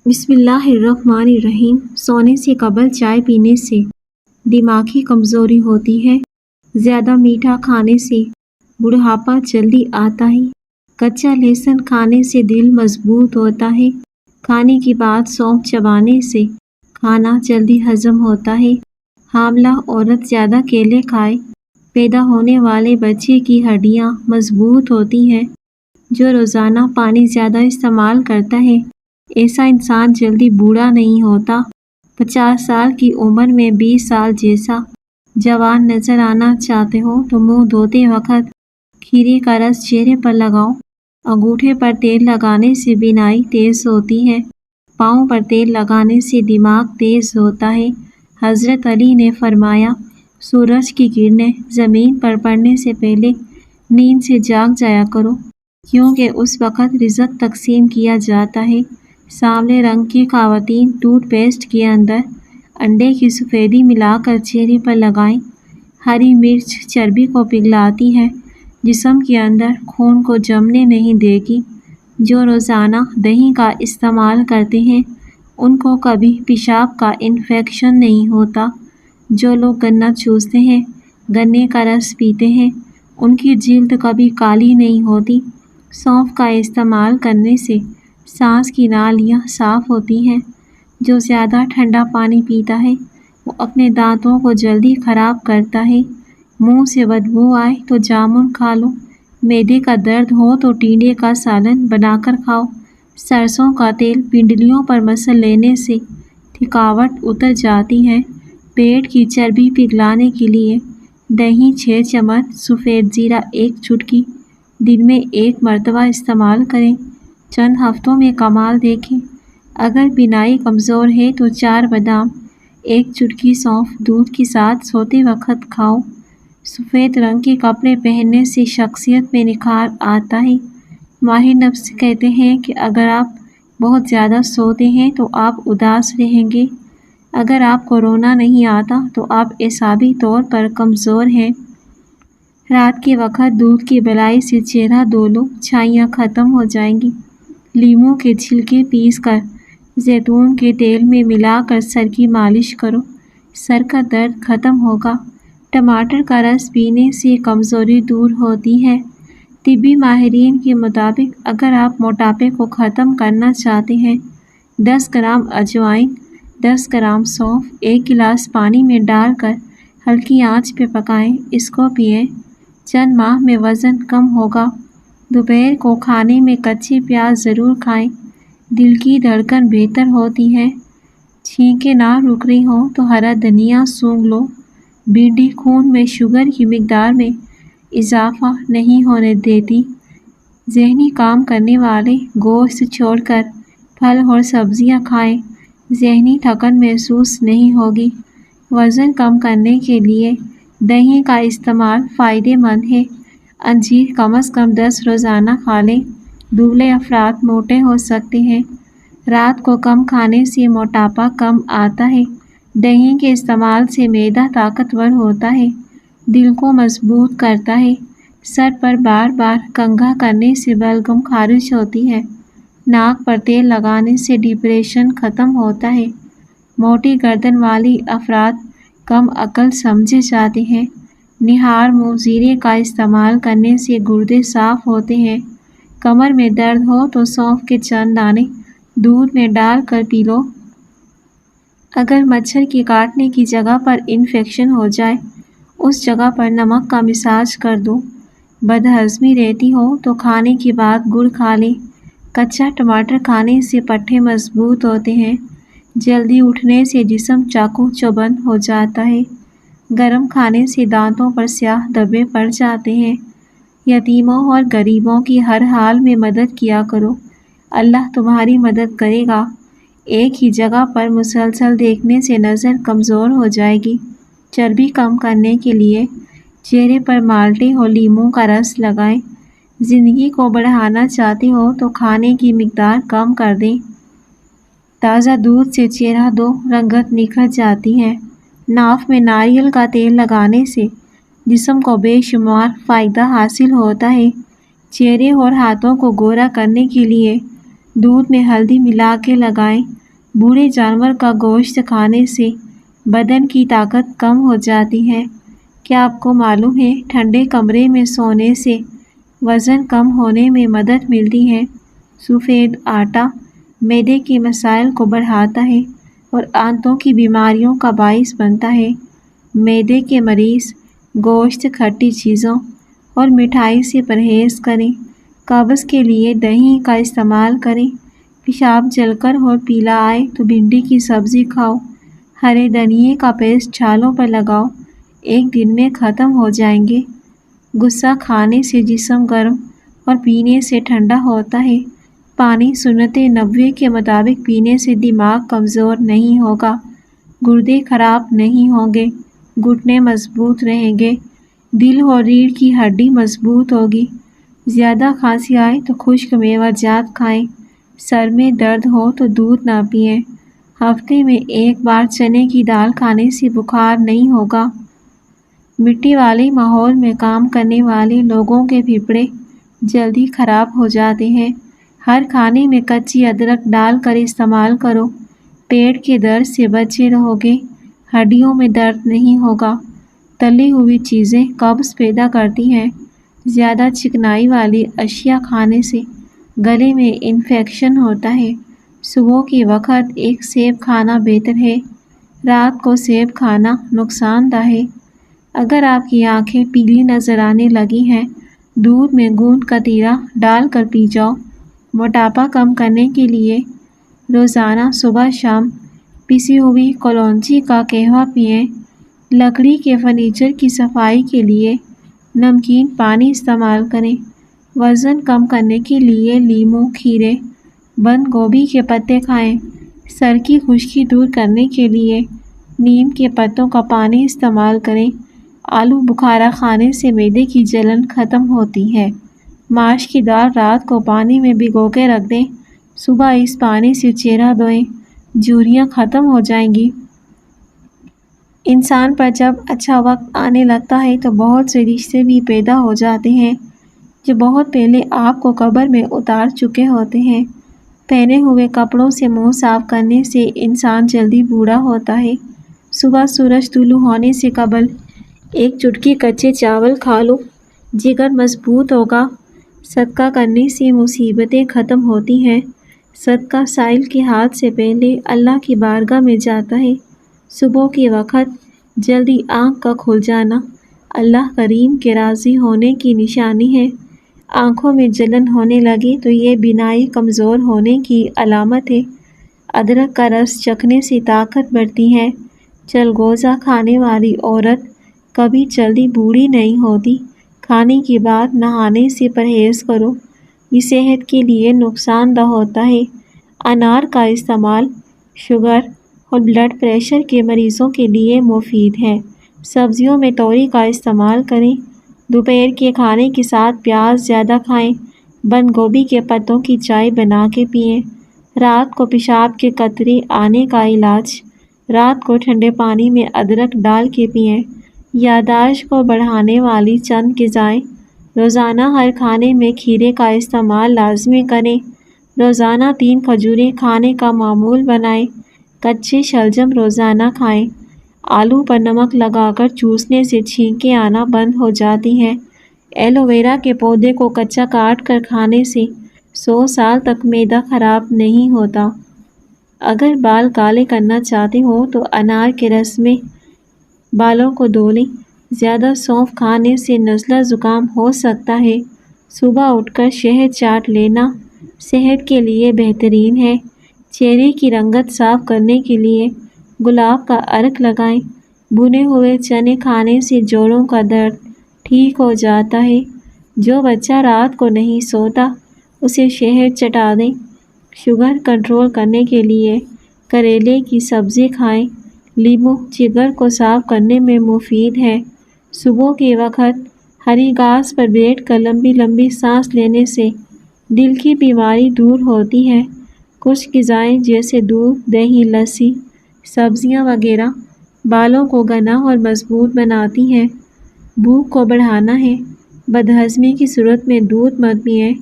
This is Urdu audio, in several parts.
بسم اللہ الرحمن الرحیم۔ سونے سے قبل چائے پینے سے دماغی کمزوری ہوتی ہے۔ زیادہ میٹھا کھانے سے بڑھاپا جلدی آتا ہے۔ کچا لہسن کھانے سے دل مضبوط ہوتا ہے۔ کھانے کے بعد سونف چبانے سے کھانا جلدی ہضم ہوتا ہے۔ حاملہ عورت زیادہ کیلے کھائے۔ پیدا ہونے والے بچے کی ہڈیاں مضبوط ہوتی ہیں۔ جو روزانہ پانی زیادہ استعمال کرتا ہے ایسا انسان جلدی بوڑھا نہیں ہوتا۔ 50 سال کی عمر میں 20 سال جیسا جوان نظر آنا چاہتے ہو تو منہ دھوتے وقت کھیرے کا رس چہرے پر لگاؤ۔ انگوٹھے پر تیل لگانے سے بینائی تیز ہوتی ہے۔ پاؤں پر تیل لگانے سے دماغ تیز ہوتا ہے۔ حضرت علی نے فرمایا، سورج کی کرنیں زمین پر پڑنے سے پہلے نیند سے جاگ جایا کرو، کیونکہ اس وقت رزق تقسیم کیا جاتا ہے۔ سانولے رنگ کی خواتین ٹوتھ پیسٹ کے اندر انڈے کی سفیدی ملا کر چہرے پر لگائیں۔ ہری مرچ چربی کو پگھلاتی ہے، جسم کے اندر خون کو جمنے نہیں دے گی۔ جو روزانہ دہی کا استعمال کرتے ہیں ان کو کبھی پیشاب کا انفیکشن نہیں ہوتا۔ جو لوگ گنا چوستے ہیں، گنے کا رس پیتے ہیں، ان کی جلد کبھی کالی نہیں ہوتی۔ سونف کا استعمال کرنے سے سانس کی نالیاں صاف ہوتی ہیں۔ جو زیادہ ٹھنڈا پانی پیتا ہے وہ اپنے دانتوں کو جلدی خراب کرتا ہے۔ منہ سے بدبو آئے تو جامن کھا لو۔ معدے کا درد ہو تو ٹینڈے کا سالن بنا کر کھاؤ۔ سرسوں کا تیل پنڈلیوں پر مسل لینے سے تھکاوٹ اتر جاتی ہے۔ پیٹ کی چربی پگھلانے کے لیے دہی 6 چمچ، سفید زیرہ 1 چٹکی دن میں 1 مرتبہ استعمال کریں۔ چند ہفتوں میں کمال دیکھیں۔ اگر بینائی کمزور ہے تو 4 بادام، 1 چٹکی سونف دودھ کے ساتھ سوتے وقت کھاؤ۔ سفید رنگ کے کپڑے پہننے سے شخصیت میں نکھار آتا ہے۔ ماہر نفس کہتے ہیں کہ اگر آپ بہت زیادہ سوتے ہیں تو آپ اداس رہیں گے۔ اگر آپ کو رونا نہیں آتا تو آپ اعصابی طور پر کمزور ہیں۔ رات کے وقت دودھ کی بلائی سے چہرہ دھو لو، چھائیاں ختم ہو جائیں گی۔ لیموں کے چھلکے پیس کر زیتون کے تیل میں ملا کر سر کی مالش کرو، سر کا درد ختم ہوگا۔ ٹماٹر کا رس پینے سے کمزوری دور ہوتی ہے۔ طبی ماہرین کے مطابق اگر آپ موٹاپے کو ختم کرنا چاہتے ہیں 10 گرام اجوائن، 10 گرام سونف 1 گلاس پانی میں ڈال کر ہلکی آنچ پہ پکائیں، اس کو پئیں۔ چند ماہ میں وزن کم ہوگا۔ دوپہر کو کھانے میں کچے پیاز ضرور کھائیں، دل کی دھڑکن بہتر ہوتی ہے۔ چھینکیں نہ رک رہی ہوں تو ہرا دھنیا سونگھ لو۔ بھنڈی خون میں شوگر کی مقدار میں اضافہ نہیں ہونے دیتی۔ ذہنی کام کرنے والے گوشت چھوڑ کر پھل اور سبزیاں کھائیں، ذہنی تھکن محسوس نہیں ہوگی۔ وزن کم کرنے کے لیے دہی کا استعمال فائدہ مند ہے۔ انجیر کم از کم 10 روزانہ کھا لیں۔ دبلے افراد موٹے ہو سکتے ہیں۔ رات کو کم کھانے سے موٹاپا کم آتا ہے۔ دہی کے استعمال سے معدہ طاقتور ہوتا ہے، دل کو مضبوط کرتا ہے۔ سر پر بار بار کنگھا کرنے سے بلغم خارج ہوتی ہے۔ ناک پر تیل لگانے سے ڈپریشن ختم ہوتا ہے۔ موٹی گردن والی افراد کم عقل سمجھے جاتے ہیں۔ نہار منہ زیرے کا استعمال کرنے سے گردے صاف ہوتے ہیں۔ کمر میں درد ہو تو سونف کے چند دانے دودھ میں ڈال کر پی لو۔ اگر مچھر کے کاٹنے کی جگہ پر انفیکشن ہو جائے اس جگہ پر نمک کا مساج کر دو۔ بدہضمی رہتی ہو تو کھانے کے بعد گڑ کھا لیں۔ کچا ٹماٹر کھانے سے پٹھے مضبوط ہوتے ہیں۔ جلدی اٹھنے سے جسم چاقو چوبند ہو جاتا ہے۔ گرم کھانے سے دانتوں پر سیاہ دھبے پڑ جاتے ہیں۔ یتیموں اور غریبوں کی ہر حال میں مدد کیا کرو، اللہ تمہاری مدد کرے گا۔ ایک ہی جگہ پر مسلسل دیکھنے سے نظر کمزور ہو جائے گی۔ چربی کم کرنے کے لیے چہرے پر مالٹے اور لیموں کا رس لگائیں۔ زندگی کو بڑھانا چاہتے ہو تو کھانے کی مقدار کم کر دیں۔ تازہ دودھ سے چہرہ دھو، رنگت نکھر جاتی ہے۔ ناف میں ناریل کا تیل لگانے سے جسم کو بے شمار فائدہ حاصل ہوتا ہے۔ چہرے اور ہاتھوں کو گورا کرنے کے لیے دودھ میں ہلدی ملا کے لگائیں۔ بوڑھے جانور کا گوشت کھانے سے بدن کی طاقت کم ہو جاتی ہے۔ کیا آپ کو معلوم ہے ٹھنڈے کمرے میں سونے سے وزن کم ہونے میں مدد ملتی ہے؟ سفید آٹا معدے کے مسائل کو بڑھاتا ہے اور آنتوں کی بیماریوں کا باعث بنتا ہے۔ معدے کے مریض گوشت، کھٹی چیزوں اور مٹھائی سے پرہیز کریں۔ قبض کے لیے دہی کا استعمال کریں۔ پیشاب جل کر اور پیلا آئے تو بھنڈی کی سبزی کھاؤ۔ ہرے دھنیے کا پیسٹ چھالوں پر لگاؤ، ایک دن میں ختم ہو جائیں گے۔ غصہ کھانے سے جسم گرم اور پینے سے ٹھنڈا ہوتا ہے۔ پانی سنت نبوی کے مطابق پینے سے دماغ کمزور نہیں ہوگا، گردے خراب نہیں ہوں گے، گھٹنے مضبوط رہیں گے، دل اور ریڑھ کی ہڈی مضبوط ہوگی۔ زیادہ کھانسی آئے تو خشک میوہ جات کھائیں۔ سر میں درد ہو تو دودھ نہ پئیں۔ ہفتے میں ایک بار چنے کی دال کھانے سے بخار نہیں ہوگا۔ مٹی والے ماحول میں کام کرنے والے لوگوں کے پھیپھڑے جلدی خراب ہو جاتے ہیں۔ ہر کھانے میں کچی ادرک ڈال کر استعمال کرو، پیٹ کے درد سے بچے رہو گے، ہڈیوں میں درد نہیں ہوگا۔ تلی ہوئی چیزیں قبض پیدا کرتی ہیں۔ زیادہ چکنائی والی اشیاء کھانے سے گلے میں انفیکشن ہوتا ہے۔ صبح کے وقت ایک سیب کھانا بہتر ہے، رات کو سیب کھانا نقصان دہ ہے۔ اگر آپ کی آنکھیں پیلی نظر آنے لگی ہیں، دودھ میں گوند کتیرا ڈال کر پی جاؤ۔ موٹاپا کم کرنے کے لیے روزانہ صبح شام پسی ہوئی کلونجی کا قہوہ پئیں۔ لکڑی کے فرنیچر کی صفائی کے لیے نمکین پانی استعمال کریں۔ وزن کم کرنے کے لیے لیموں، کھیرے، بند گوبھی کے پتے کھائیں۔ سر کی خشکی دور کرنے کے لیے نیم کے پتوں کا پانی استعمال کریں۔ آلو بخارا کھانے سے معدے کی جلن ختم ہوتی ہے۔ ماش کی دال رات کو پانی میں بھگو کے رکھ دیں، صبح اس پانی سے چہرہ دھوئیں، جھریاں ختم ہو جائیں گی۔ انسان پر جب اچھا وقت آنے لگتا ہے تو بہت سے رشتے بھی پیدا ہو جاتے ہیں جو بہت پہلے آپ کو قبر میں اتار چکے ہوتے ہیں۔ پہنے ہوئے کپڑوں سے منہ صاف کرنے سے انسان جلدی بوڑھا ہوتا ہے۔ صبح سورج طلوع ہونے سے قبل ایک چٹکی کچے چاول کھا لو، جگر مضبوط ہوگا۔ صدقہ کرنے سے مصیبتیں ختم ہوتی ہیں۔ صدقہ سائل کے ہاتھ سے پہلے اللہ کی بارگاہ میں جاتا ہے۔ صبح کے وقت جلدی آنکھ کا کھل جانا اللہ کریم کے راضی ہونے کی نشانی ہے۔ آنکھوں میں جلن ہونے لگے تو یہ بینائی کمزور ہونے کی علامت ہے۔ ادرک کا رس چکھنے سے طاقت بڑھتی ہے۔ چلگوزہ کھانے والی عورت کبھی جلدی بوڑھی نہیں ہوتی۔ کھانے کے بعد نہانے سے پرہیز کرو، یہ صحت کے لیے نقصان دہ ہوتا ہے۔ انار کا استعمال شوگر اور بلڈ پریشر کے مریضوں کے لیے مفید ہے۔ سبزیوں میں توری کا استعمال کریں۔ دوپہر کے کھانے کے ساتھ پیاز زیادہ کھائیں۔ بند گوبھی کے پتوں کی چائے بنا کے پئیں۔ رات کو پیشاب کے قطرے آنے کا علاج، رات کو ٹھنڈے پانی میں ادرک ڈال کے پئیں۔ یادداشت کو بڑھانے والی چند غذائیں، روزانہ ہر کھانے میں کھیرے کا استعمال لازمی کریں۔ روزانہ 3 کھجوریں کھانے کا معمول بنائیں۔ کچے شلجم روزانہ کھائیں۔ آلو پر نمک لگا کر چوسنے سے چھینکیں آنا بند ہو جاتی ہیں۔ ایلو ویرا کے پودے کو کچا کاٹ کر کھانے سے 100 سال تک معدہ خراب نہیں ہوتا۔ اگر بال کالے کرنا چاہتے ہو تو انار کے رس میں بالوں کو دھو لیں۔ زیادہ سونف کھانے سے نزلہ زکام ہو سکتا ہے۔ صبح اٹھ کر شہد چاٹ لینا صحت کے لیے بہترین ہے۔ چہرے کی رنگت صاف کرنے کے لیے گلاب کا عرق لگائیں۔ بھنے ہوئے چنے کھانے سے جوڑوں کا درد ٹھیک ہو جاتا ہے۔ جو بچہ رات کو نہیں سوتا اسے شہد چٹا دیں۔ شوگر کنٹرول کرنے کے لیے کریلے کی سبزی کھائیں۔ لیموں جگر کو صاف کرنے میں مفید ہے۔ صبح کے وقت ہری گھاس پر بیٹھ کر لمبی لمبی سانس لینے سے دل کی بیماری دور ہوتی ہے۔ کچھ غذائیں جیسے دودھ، دہی، لسی، سبزیاں وغیرہ بالوں کو گھنا اور مضبوط بناتی ہیں۔ بھوک کو بڑھانا ہے، بدہضمی کی صورت میں دودھ مت پئیں۔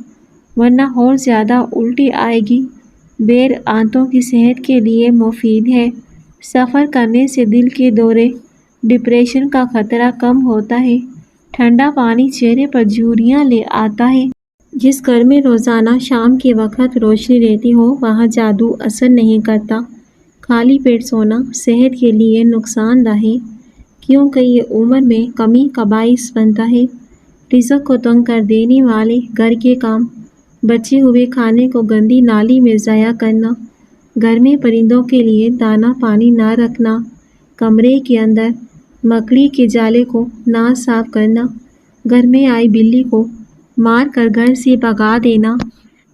ورنہ اور زیادہ الٹی آئے گی۔ بیر آنتوں کی صحت کے لیے مفید ہے۔ سفر کرنے سے دل کے دورے، ڈپریشن کا خطرہ کم ہوتا ہے۔ ٹھنڈا پانی چہرے پر جھریاں لے آتا ہے۔ جس گھر میں روزانہ شام کے وقت روشنی رہتی ہو وہاں جادو اثر نہیں کرتا۔ خالی پیٹ سونا صحت کے لیے نقصان دہ ہے، کیونکہ یہ عمر میں کمی کا باعث بنتا ہے۔ رزق کو تنگ کر دینے والے گھر کے کام: بچے ہوئے کھانے کو گندی نالی میں ضائع کرنا، گھر میں پرندوں کے لیے دانہ پانی نہ رکھنا، کمرے کے اندر مکڑی کے جالے کو نہ صاف کرنا، گھر میں آئی بلی کو مار کر گھر سے بھگا دینا،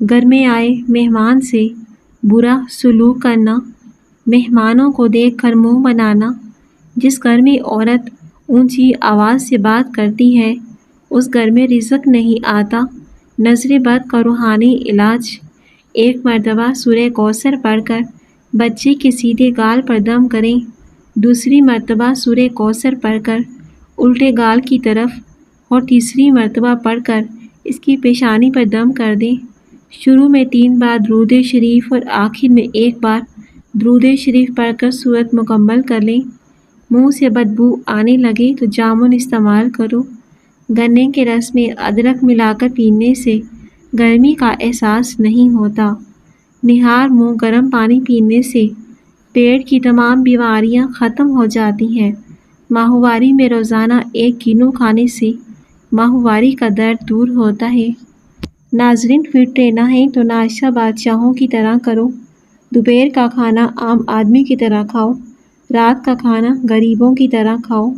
گھر میں آئے مہمان سے برا سلوک کرنا، مہمانوں کو دیکھ کر منہ بنانا۔ جس گھر میں عورت اونچی آواز سے بات کرتی ہے اس گھر میں رزق نہیں آتا۔ نظر بد کا روحانی علاج: ایک مرتبہ سورہ کوثر پڑھ کر بچے کے سیدھے گال پر دم کریں، دوسری مرتبہ سورہ کوثر پڑھ کر الٹے گال کی طرف، اور تیسری مرتبہ پڑھ کر اس کی پیشانی پر دم کر دیں۔ شروع میں 3 بار درود شریف اور آخر میں 1 بار درود شریف پڑھ کر صورت مکمل کر لیں۔ منہ سے بدبو آنے لگے تو جامن استعمال کرو۔ گنے کے رس میں ادرک ملا کر پینے سے گرمی کا احساس نہیں ہوتا۔ نہار منہ گرم پانی پینے سے پیٹ کی تمام بیماریاں ختم ہو جاتی ہیں۔ ماہواری میں روزانہ 1 کینو کھانے سے ماہواری کا درد دور ہوتا ہے۔ ناظرین، فٹ رہنا ہے تو ناشتہ بادشاہوں کی طرح کرو، دوپہر کا کھانا عام آدمی کی طرح کھاؤ، رات کا کھانا غریبوں کی طرح کھاؤ۔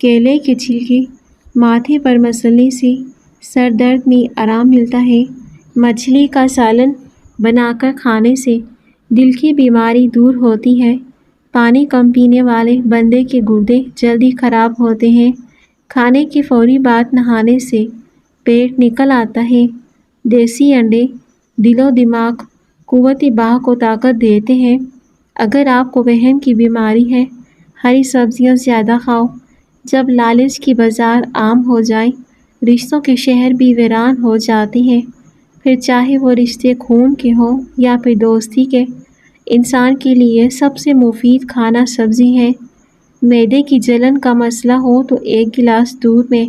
کیلے کے چھلکے ماتھے پر مسلنے سے سر درد میں آرام ملتا ہے۔ مچھلی کا سالن بنا کر کھانے سے دل کی بیماری دور ہوتی ہے۔ پانی کم پینے والے بندے کے گردے جلدی خراب ہوتے ہیں۔ کھانے کے فوری بعد نہانے سے پیٹ نکل آتا ہے۔ دیسی انڈے دل و دماغ، قوت باہ کو طاقت دیتے ہیں۔ اگر آپ کو وہم کی بیماری ہے، ہری سبزیاں زیادہ کھاؤ۔ جب لالچ کی بازار عام ہو جائے، رشتوں کے شہر بھی ویران ہو جاتے ہیں۔ پھر چاہے وہ رشتے خون کے ہوں یا پھر دوستی کے، انسان کے لیے سب سے مفید کھانا سبزی ہے۔ معدے کی جلن کا مسئلہ ہو تو 1 گلاس دودھ میں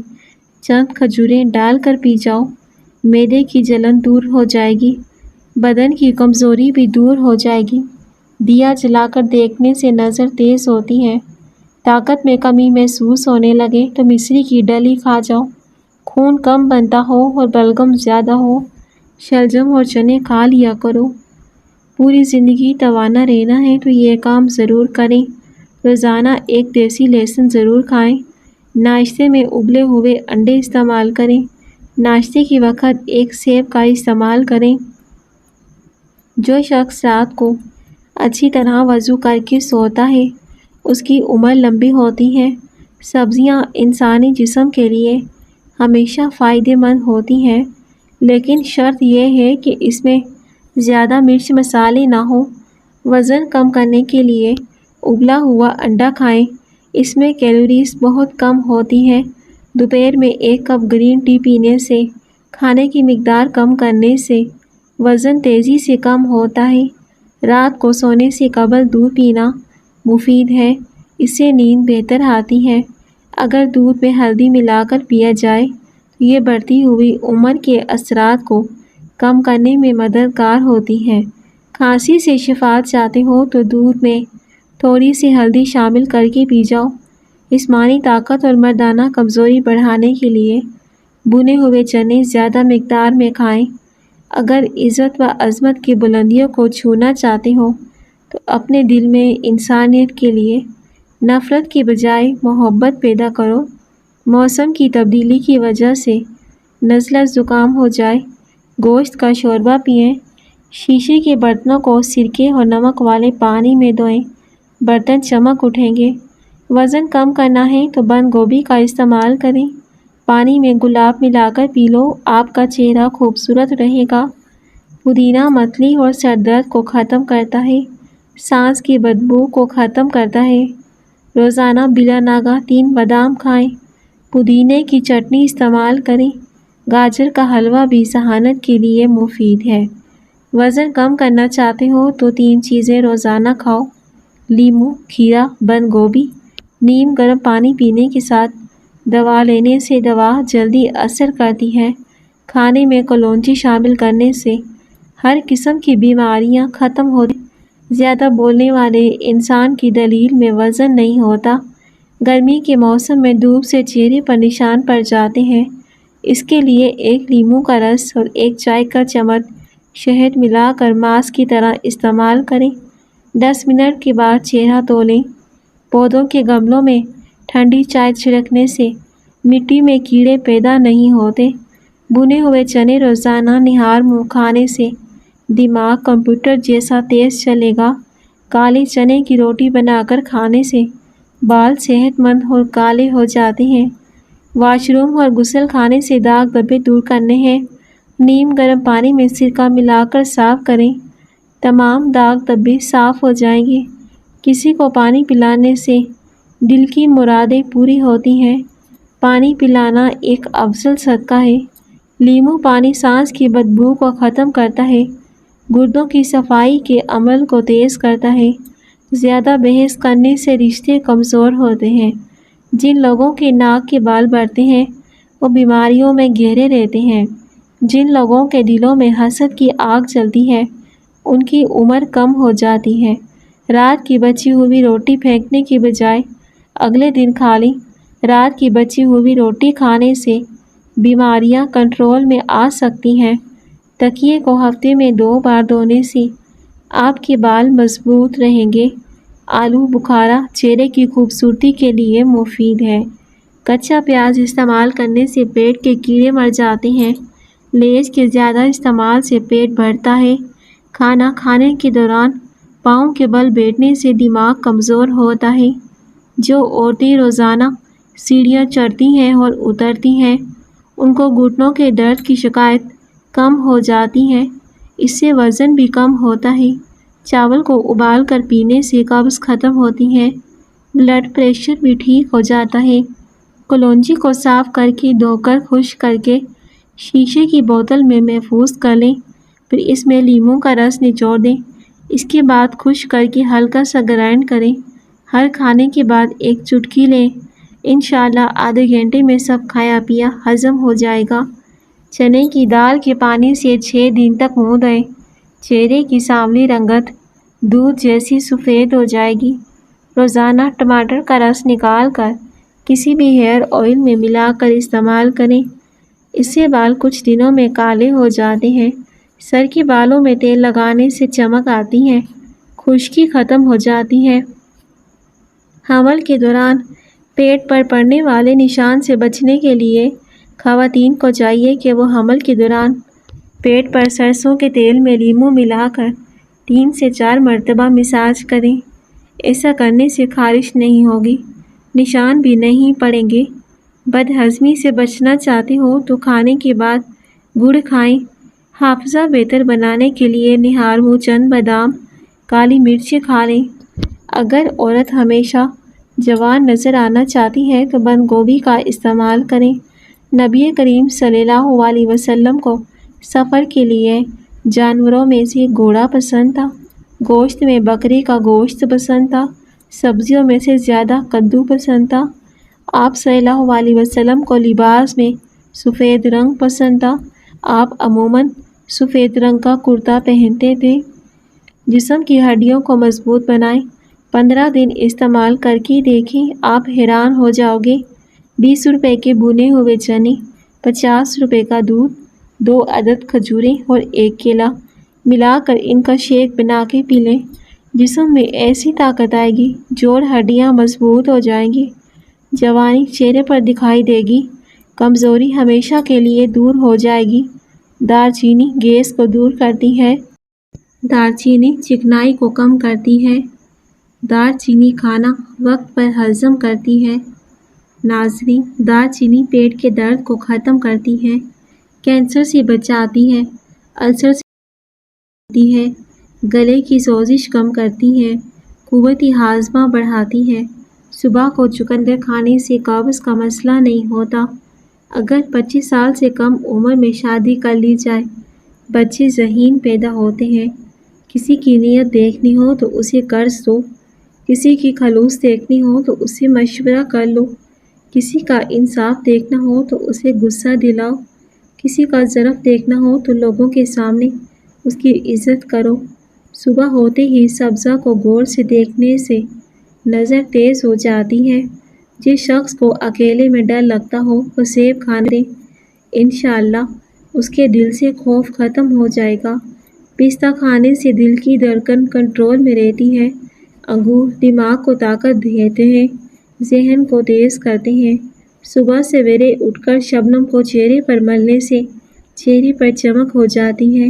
چند کھجوریں ڈال کر پی جاؤ، معدے کی جلن دور ہو جائے گی، بدن کی کمزوری بھی دور ہو جائے گی۔ دیا جلا کر دیکھنے سے نظر تیز ہوتی ہے۔ طاقت میں کمی محسوس ہونے لگے تو مصری کی ڈلی کھا جاؤ۔ خون کم بنتا ہو اور بلغم زیادہ ہو، شلجم اور چنے کھا لیا کرو۔ پوری زندگی توانا رہنا ہے تو یہ کام ضرور کریں۔ روزانہ 1 دیسی لہسن ضرور کھائیں۔ ناشتے میں ابلے ہوئے انڈے استعمال کریں۔ ناشتے کے وقت 1 سیب کا استعمال کریں۔ جو شخص رات کو اچھی طرح وضو کر کے سوتا ہے اس کی عمر لمبی ہوتی ہے۔ سبزیاں انسانی جسم کے لیے ہمیشہ فائدہ مند ہوتی ہیں، لیکن شرط یہ ہے کہ اس میں زیادہ مرچ مسالے نہ ہوں۔ وزن کم کرنے کے لیے ابلا ہوا انڈا کھائیں، اس میں کیلوریز بہت کم ہوتی ہیں۔ دوپہر میں 1 کپ گرین ٹی پینے سے، کھانے کی مقدار کم کرنے سے وزن تیزی سے کم ہوتا ہے۔ رات کو سونے سے قبل دودھ پینا مفید ہے، اس سے نیند بہتر آتی ہے۔ اگر دودھ میں ہلدی ملا کر پیا جائے تو یہ بڑھتی ہوئی عمر کے اثرات کو کم کرنے میں مددگار ہوتی ہے۔ کھانسی سے شفا چاہتے ہو تو دودھ میں تھوڑی سی ہلدی شامل کر کے پی جاؤ۔ جسمانی طاقت اور مردانہ کمزوری بڑھانے کے لیے بھنے ہوئے چنے زیادہ مقدار میں کھائیں۔ اگر عزت و عظمت کی بلندیوں کو چھونا چاہتے ہو تو اپنے دل میں انسانیت کے لیے نفرت کی بجائے محبت پیدا کرو۔ موسم کی تبدیلی کی وجہ سے نزلہ زکام ہو جائے، گوشت کا شوربہ پئیں۔ شیشے کے برتنوں کو سرکے اور نمک والے پانی میں دھوئیں، برتن چمک اٹھیں گے۔ وزن کم کرنا ہے تو بند گوبھی کا استعمال کریں، پانی میں گلاب ملا کر پی لو، آپ کا چہرہ خوبصورت رہے گا۔ پودینہ متلی اور سر درد کو ختم کرتا ہے، سانس کی بدبو کو ختم کرتا ہے۔ روزانہ بلا ناغہ 3 بادام کھائیں، پودینے کی چٹنی استعمال کریں، گاجر کا حلوہ بھی ذہانت کے لیے مفید ہے۔ وزن کم کرنا چاہتے ہو تو 3 چیزیں روزانہ کھاؤ: لیموں، کھیرا، بند گوبھی۔ نیم گرم پانی پینے کے ساتھ دوا لینے سے دوا جلدی اثر کرتی ہے۔ کھانے میں کلونجی شامل کرنے سے ہر قسم کی بیماریاں ختم ہوتی ہیں۔ زیادہ بولنے والے انسان کی دلیل میں وزن نہیں ہوتا۔ گرمی کے موسم میں دھوپ سے چہرے پر نشان پڑ جاتے ہیں۔ اس کے لیے 1 لیموں کا رس اور 1 چائے کا چمچ شہد ملا کر ماسک کی طرح استعمال کریں۔ 10 منٹ کے بعد چہرہ دھو لیں۔ پودوں کے گملوں میں ٹھنڈی چائے چھڑکنے سے مٹی میں کیڑے پیدا نہیں ہوتے۔ بھنے ہوئے چنے روزانہ نہار منہ کھانے سے دماغ کمپیوٹر جیسا تیز چلے گا۔ کالے چنے کی روٹی بنا کر کھانے سے بال صحت مند اور کالے ہو جاتے ہیں۔ واش روم اور غسل خانے سے داغ دھبے دور کرنے ہیں۔ نیم گرم پانی میں سرکہ ملا کر صاف کریں، تمام داغ دھبے صاف ہو جائیں گے۔ کسی کو پانی پلانے سے دل کی مرادیں پوری ہوتی ہیں۔ پانی پلانا ایک افضل صدقہ ہے۔ لیموں پانی سانس کی بدبو کو ختم کرتا ہے، گردوں کی صفائی کے عمل کو تیز کرتا ہے۔ زیادہ بحث کرنے سے رشتے کمزور ہوتے ہیں۔ جن لوگوں کے ناک کے بال بڑھتے ہیں وہ بیماریوں میں گھرے رہتے ہیں۔ جن لوگوں کے دلوں میں حسد کی آگ جلتی ہے ان کی عمر کم ہو جاتی ہے۔ رات کی بچی ہوئی روٹی پھینکنے کی بجائے اگلے دن کھا لیں۔ رات کی بچی ہوئی روٹی کھانے سے بیماریاں کنٹرول میں آ سکتی ہیں۔ تکیے کو ہفتے میں 2 بار دھونے سے آپ کے بال مضبوط رہیں گے۔ آلو بخارا چہرے کی خوبصورتی کے لیے مفید ہے۔ کچا پیاز استعمال کرنے سے پیٹ کے کیڑے مر جاتے ہیں۔ لیز کے زیادہ استعمال سے پیٹ بڑھتا ہے۔ کھانا کھانے کے دوران پاؤں کے بل بیٹھنے سے دماغ کمزور ہوتا ہے۔ جو عورتیں روزانہ سیڑھیاں چڑھتی ہیں اور اترتی ہیں ان کو گھٹنوں کے درد کی شکایت کم ہو جاتی ہے۔ اس سے وزن بھی کم ہوتا ہے۔ چاول کو ابال کر پینے سے قبض ختم ہوتی ہے۔ بلڈ پریشر بھی ٹھیک ہو جاتا ہے۔ کلونجی کو صاف کر کے دھو کر خشک کر کے شیشے کی بوتل میں محفوظ کر لیں، پھر اس میں لیموں کا رس نچوڑ دیں۔ اس کے بعد خشک کر کے ہلکا سا گرائنڈ کریں۔ ہر کھانے کے بعد 1 چٹکی لیں۔ انشاءاللہ آدھے گھنٹے میں سب کھایا پیا ہضم ہو جائے گا۔ چنے کی دال کے پانی سے 6 دن تک منہ دھوئیں۔ چہرے کی سانولی رنگت دودھ جیسی سفید ہو جائے گی۔ روزانہ ٹماٹر کا رس نکال کر کسی بھی ہیئر آئل میں ملا کر استعمال کریں۔ اس سے بال کچھ دنوں میں کالے ہو جاتے ہیں۔ سر کے بالوں میں تیل لگانے سے چمک آتی ہے، خشکی ختم ہو جاتی ہے۔ حمل کے دوران پیٹ پر پڑنے والے نشان سے بچنے کے لیے خواتین کو چاہیے کہ وہ حمل کے دوران پیٹ پر سرسوں کے تیل میں لیموں ملا کر 3 سے 4 مرتبہ مساج کریں۔ ایسا کرنے سے خارش نہیں ہوگی، نشان بھی نہیں پڑیں گے۔ بد ہضمی سے بچنا چاہتے ہو تو کھانے کے بعد گڑ کھائیں۔ حافظہ بہتر بنانے کے لیے نہار منہ چند بادام، کالی مرچیں کھا لیں۔ اگر عورت ہمیشہ جوان نظر آنا چاہتی ہے تو بند گوبھی کا استعمال کریں۔ نبی کریم صلی اللہ علیہ وسلم کو سفر کے لیے جانوروں میں سے گھوڑا پسند تھا، گوشت میں بکرے کا گوشت پسند تھا، سبزیوں میں سے زیادہ کدو پسند تھا۔ آپ صلی اللہ علیہ وسلم کو لباس میں سفید رنگ پسند تھا۔ آپ عموماً سفید رنگ کا کرتا پہنتے تھے۔ جسم کی ہڈیوں کو مضبوط بنائیں۔ 15 دن استعمال کر کے دیکھیں، آپ حیران ہو جاؤ گے۔ 20 روپے کے بھنے ہوئے چنے، 50 روپے کا دودھ، 2 عدد کھجوریں اور 1 کیلا ملا کر ان کا شیک بنا کے پی لیں۔ جسم میں ایسی طاقت آئے گی، جوڑ ہڈیاں مضبوط ہو جائیں گی، جوانی چہرے پر دکھائی دے گی، کمزوری ہمیشہ کے لیے دور ہو جائے گی۔ دار چینی گیس کو دور کرتی ہے۔ دار چینی چکنائی کو کم کرتی ہے۔ دار چینی کھانا وقت پر ہضم کرتی ہے۔ ناظرین، دار چینی پیٹ کے درد کو ختم کرتی ہے، کینسر سے بچاتی ہے، السر سے بچاتی ہے، گلے کی سوزش کم کرتی ہے، قوت ہاضمہ بڑھاتی ہے۔ صبح کو چقندر کھانے سے قبض کا مسئلہ نہیں ہوتا۔ اگر 25 سال سے کم عمر میں شادی کر لی جائے، بچے ذہین پیدا ہوتے ہیں۔ کسی کی نیت دیکھنی ہو تو اسے قرض دو، کسی کی خلوص دیکھنی ہو تو اسے مشورہ کر لو، کسی کا انصاف دیکھنا ہو تو اسے غصہ دلاؤ، کسی کا ظرف دیکھنا ہو تو لوگوں کے سامنے اس کی عزت کرو۔ صبح ہوتے ہی سبزہ کو غور سے دیکھنے سے نظر تیز ہو جاتی ہے۔ جس شخص کو اکیلے میں ڈر لگتا ہو وہ سیب کھانے دے، انشاءاللہ اس کے دل سے خوف ختم ہو جائے گا۔ پستہ کھانے سے دل کی دھڑکن کنٹرول میں رہتی ہے۔ انگور دماغ کو طاقت دیتے ہیں، ذہن کو تیز کرتے ہیں۔ صبح سویرے اٹھ کر شبنم کو چہرے پر ملنے سے چہرے پر چمک ہو جاتی ہے۔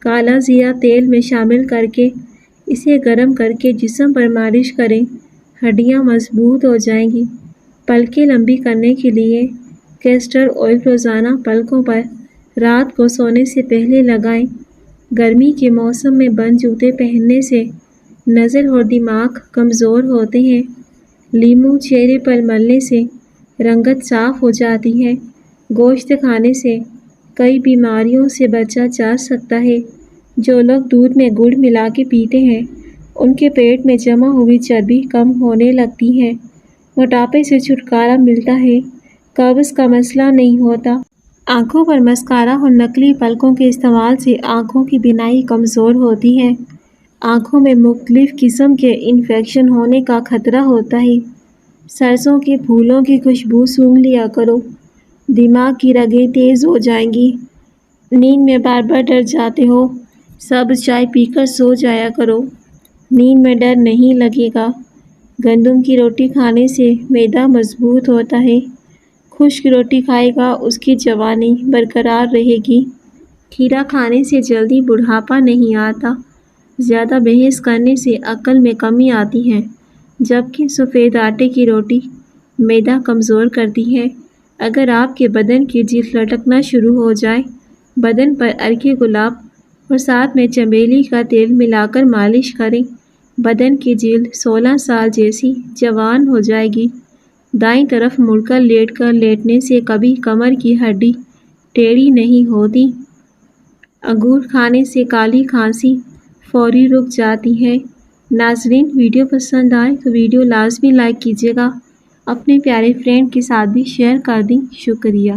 کالا زیرہ تیل میں شامل کر کے اسے گرم کر کے جسم پر مالش کریں، ہڈیاں مضبوط ہو جائیں گی۔ پلکیں لمبی کرنے کے لیے کیسٹر آئل روزانہ پلکوں پر رات کو سونے سے پہلے لگائیں۔ گرمی کے موسم میں بند جوتے پہننے سے نظر اور دماغ کمزور ہوتے ہیں۔ لیموں چہرے پر ملنے سے رنگت صاف ہو جاتی ہے۔ گوشت کھانے سے کئی بیماریوں سے بچا جا سکتا ہے۔ جو لوگ دودھ میں گڑ ملا کے پیتے ہیں ان کے پیٹ میں جمع ہوئی چربی کم ہونے لگتی ہے، موٹاپے سے چھٹکارا ملتا ہے، قبض کا مسئلہ نہیں ہوتا۔ آنکھوں پر مسکارا اور نقلی پلکوں کے استعمال سے آنکھوں کی بینائی کمزور ہوتی ہے۔ آنکھوں میں مختلف قسم کے انفیکشن ہونے کا خطرہ ہوتا ہے۔ سرسوں کے پھولوں کی خوشبو سونگھ لیا کرو، دماغ کی رگیں تیز ہو جائیں گی۔ نیند میں بار بار ڈر جاتے ہو، سبز چائے پی کر سو جایا کرو، نیند میں ڈر نہیں لگے گا۔ گندم کی روٹی کھانے سے معدہ مضبوط ہوتا ہے، خشک روٹی کھائے گا اس کی جوانی برقرار رہے گی۔ کھیرا کھانے سے جلدی بڑھاپا نہیں آتا، زیادہ بحث کرنے سے عقل میں کمی آتی ہے، جبکہ سفید آٹے کی روٹی معدہ کمزور کرتی ہے۔ اگر آپ کے بدن کی جلد لٹکنا شروع ہو جائے، بدن پر عرق گلاب اور ساتھ میں چمیلی کا تیل ملا کر مالش کریں، بدن کی جلد 16 سال جیسی جوان ہو جائے گی۔ دائیں طرف مڑ کر لیٹنے سے کبھی کمر کی ہڈی ٹیڑھی نہیں ہوتی۔ انگور کھانے سے کالی کھانسی فوری رک جاتی ہے۔ ناظرین، ویڈیو پسند آئے تو ویڈیو لازمی لائک کیجیے گا، اپنے پیارے فرینڈ کے ساتھ بھی شیئر کر دیں۔ شکریہ۔